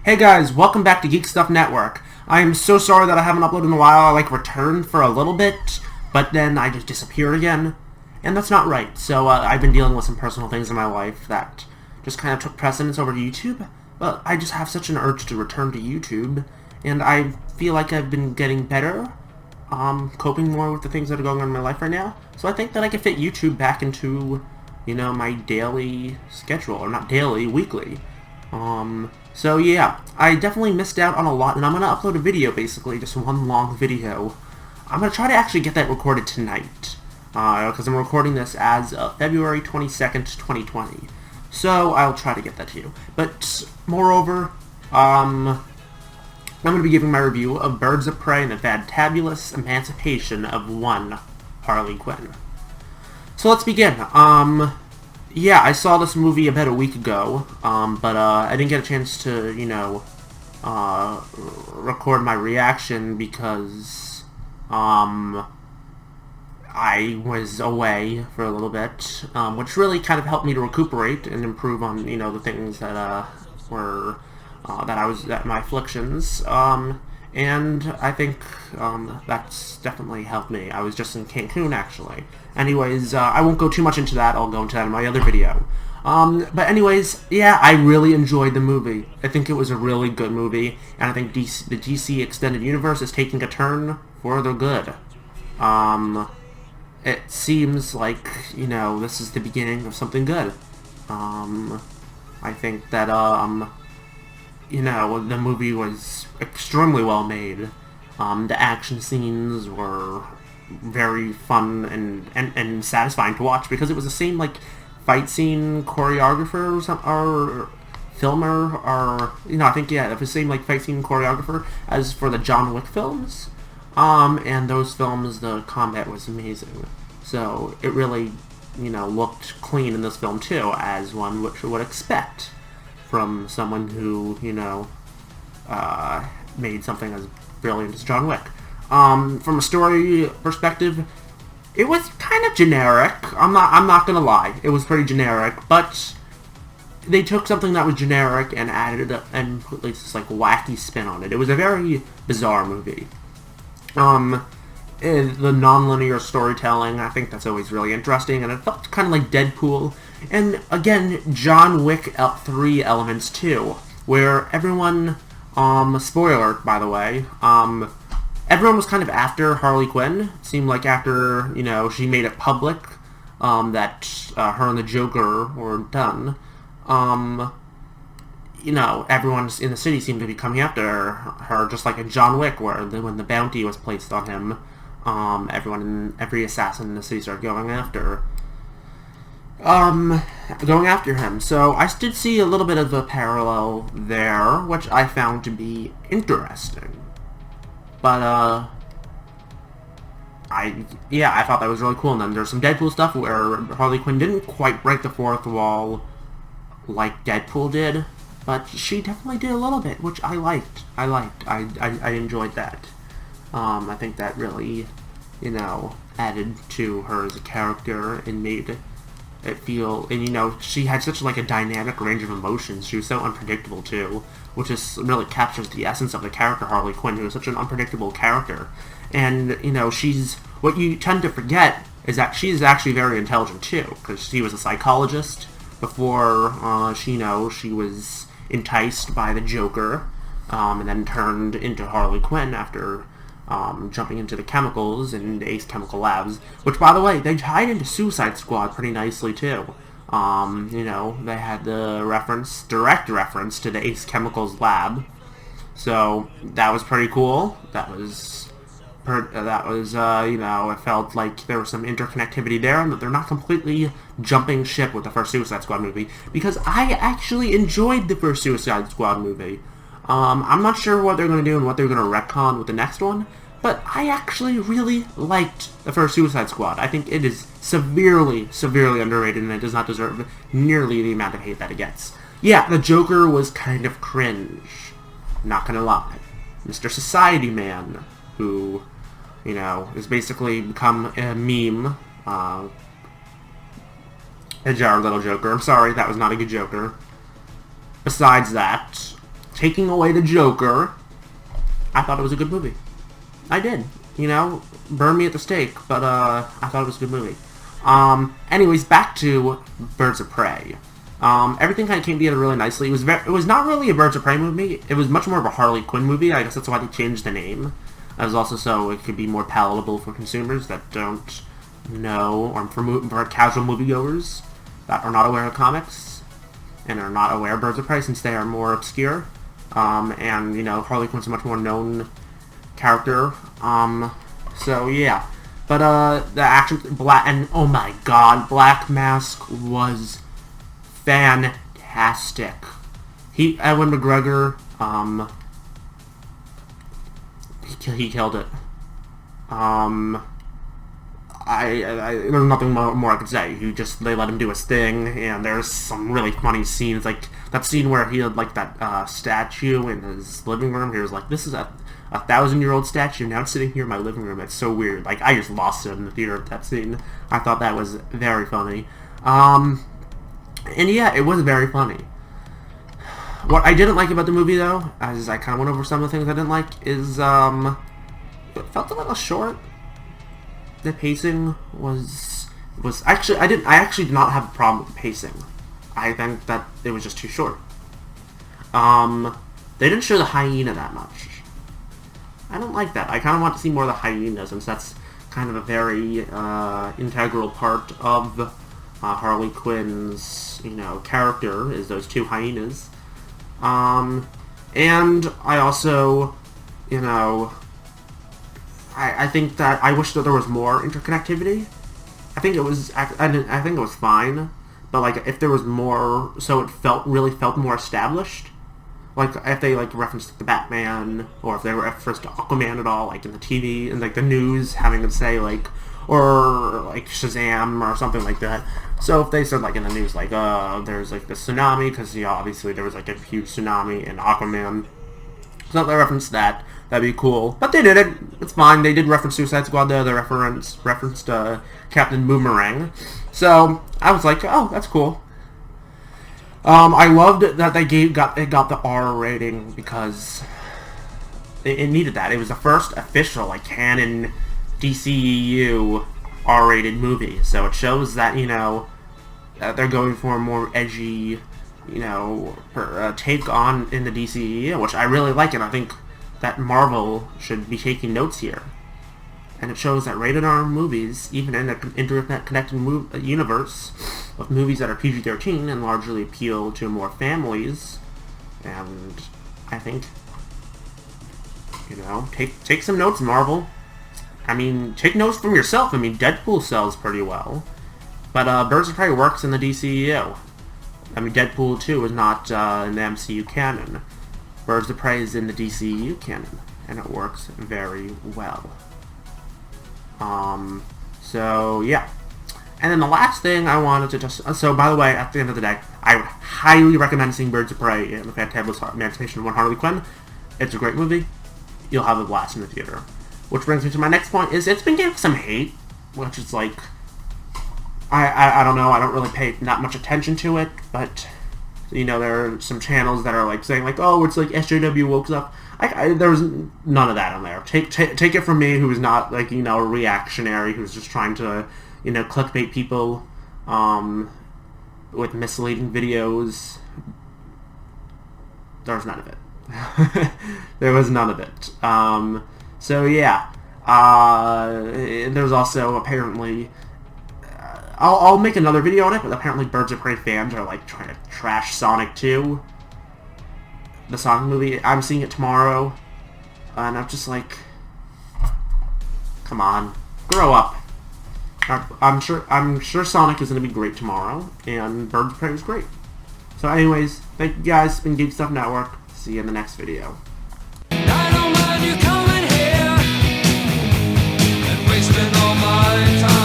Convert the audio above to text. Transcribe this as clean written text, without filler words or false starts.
Hey guys, welcome back to Geek Stuff Network. I am so sorry that I haven't uploaded in a while. I returned for a little bit, but then I just disappeared again, and that's not right. So I've been dealing with some personal things in my life that just kind of took precedence over YouTube, but I just have such an urge to return to YouTube, and I feel like I've been getting better, coping more with the things that are going on in my life right now. So I think that I can fit YouTube back into, my daily schedule, or not daily, weekly. So yeah, I definitely missed out on a lot, and I'm going to upload a video, basically, just one long video. I'm going to try to actually get that recorded tonight, because I'm recording this as of February 22nd, 2020. So I'll try to get that to you. But, moreover, I'm going to be giving my review of Birds of Prey and the Fantabulous Emancipation of One Harley Quinn. So let's begin. Yeah, I saw this movie about a week ago, but I didn't get a chance to, record my reaction because, I was away for a little bit, which really kind of helped me to recuperate and improve on, the things that, were, that my afflictions, and I think, that's definitely helped me. I was just in Cancun, actually. Anyways, I won't go too much into that. I'll go into that in my other video. But anyways, yeah, I really enjoyed the movie. I think it was a really good movie, and I think the DC Extended Universe is taking a turn for the good. It seems like, this is the beginning of something good. I think that, the movie was extremely well made. The action scenes were very fun and satisfying to watch because it was the same, fight scene choreographer or filmer, or, I think, yeah, it was the same, fight scene choreographer as for the John Wick films. And those films, the combat was amazing. So, it really, looked clean in this film, too, as one would expect from someone who, made something as brilliant as John Wick. From a story perspective, it was kind of generic. I'm not gonna lie. It was pretty generic, but they took something that was generic and added it and put this wacky spin on it. It was a very bizarre movie. The non-linear storytelling, I think that's always really interesting, and it felt kind of like Deadpool. And again, John Wick 3 elements too, where everyone, spoiler by the way, everyone was kind of after Harley Quinn. It seemed like after, she made it public, that her and the Joker were done, everyone in the city seemed to be coming after her, just like in John Wick, where when the bounty was placed on him, every assassin in the city started going after him. So I did see a little bit of a parallel there, which I found to be interesting. But, I thought that was really cool. And then there's some Deadpool stuff where Harley Quinn didn't quite break the fourth wall like Deadpool did, but she definitely did a little bit, which I liked. I enjoyed that. I think that really, added to her as a character and made it feel, and she had such a dynamic range of emotions. She was so unpredictable too, which is really captures the essence of the character Harley Quinn, who is such an unpredictable character. And she's, what you tend to forget is that she's actually very intelligent too, because she was a psychologist before she was enticed by the Joker, and then turned into Harley Quinn after jumping into the chemicals in the Ace Chemical Labs, which, by the way, they tied into Suicide Squad pretty nicely, too. They had the direct reference to the Ace Chemicals lab, so that was pretty cool. It felt like there was some interconnectivity there, and that they're not completely jumping ship with the first Suicide Squad movie, because I actually enjoyed the first Suicide Squad movie. I'm not sure what they're going to do and what they're going to retcon with the next one, but I actually really liked the first Suicide Squad. I think it is severely, severely underrated, and it does not deserve nearly the amount of hate that it gets. Yeah, the Joker was kind of cringe. Not gonna lie. Mr. Society Man, who, has basically become a meme, a Jared Leto Joker. I'm sorry, that was not a good Joker. Besides that, taking away the Joker, I thought it was a good movie. I did. You know, burn me at the stake, but I thought it was a good movie. Anyways, back to Birds of Prey. Everything kind of came together really nicely. It was not really a Birds of Prey movie. It was much more of a Harley Quinn movie. I guess that's why they changed the name. It was also so it could be more palatable for consumers that don't know, or for casual moviegoers that are not aware of comics and are not aware of Birds of Prey, since they are more obscure. And, you know, Harley Quinn's a much more known character. So, yeah. But, the action, oh my god, Black Mask was fantastic. Ewan McGregor, he killed it. There's nothing more I could say. They let him do his thing, and there's some really funny scenes, like that scene where he had like that statue in his living room. He was like, "This is a 1,000-year-old statue. Now it's sitting here in my living room." It's so weird. Like, I just lost it in the theater at that scene. I thought that was very funny. And yeah, it was very funny. What I didn't like about the movie, though, as I kind of went over some of the things I didn't like, is it felt a little short. The pacing was actually I actually did not have a problem with the pacing. I think that it was just too short. They didn't show the hyena that much. I don't like that. I kind of want to see more of the hyena, since that's kind of a very integral part of Harley Quinn's, you know, character, is those two hyenas. And I also, you know, I think that I wish that there was more interconnectivity. I think it was fine, but like if there was more, so it really felt more established. Like if they like referenced the Batman, or if they referenced Aquaman at all, like in the TV and like the news having them say like, or like Shazam or something like that. So if they said like in the news like there's like the tsunami, because yeah, obviously there was like a huge tsunami in Aquaman. So if they referenced that, that'd be cool. But they didn't. It's fine. They did reference Suicide Squad there. They referenced Captain Boomerang. So I was like, oh, that's cool. I loved that they got the R rating, because it needed that. It was the first official like canon DCEU R-rated movie. So it shows that, you know, they're going for a more edgy, you know, take on in the DCEU, which I really like, and I think that Marvel should be taking notes here. And it shows that rated R movies, even in an internet-connected universe of movies that are PG-13 and largely appeal to more families, and I think, you know, take some notes, Marvel. I mean, take notes from yourself. I mean, Deadpool sells pretty well, but Birds of Prey works in the DCEU. I mean, Deadpool 2 is not in the MCU canon. Birds of Prey is in the DCEU canon, and it works very well. So, yeah. And then the last thing I wanted to just... So, by the way, at the end of the day, I would highly recommend seeing Birds of Prey in the Fantabulous Emancipation of One Harley Quinn. It's a great movie. You'll have a blast in the theater. Which brings me to my next point, is it's been getting some hate, which is like... I don't know, I don't really pay not much attention to it, but... You know, there are some channels that are like saying like, oh, it's like SJW woke stuff. There was none of that on there. Take it from me, who is not like, you know, a reactionary, who's just trying to, you know, clickbait people with misleading videos. There was none of it. There was none of it. So yeah, there's also apparently. I'll make another video on it, but apparently Birds of Prey fans are like trying to trash Sonic 2. The Sonic movie. I'm seeing it tomorrow, and I'm just like, come on, grow up. I'm sure Sonic is going to be great tomorrow, and Birds of Prey is great. So anyways, thank you guys. It's been Geek Stuff Network. See you in the next video. I don't mind you coming here and wasting all my time.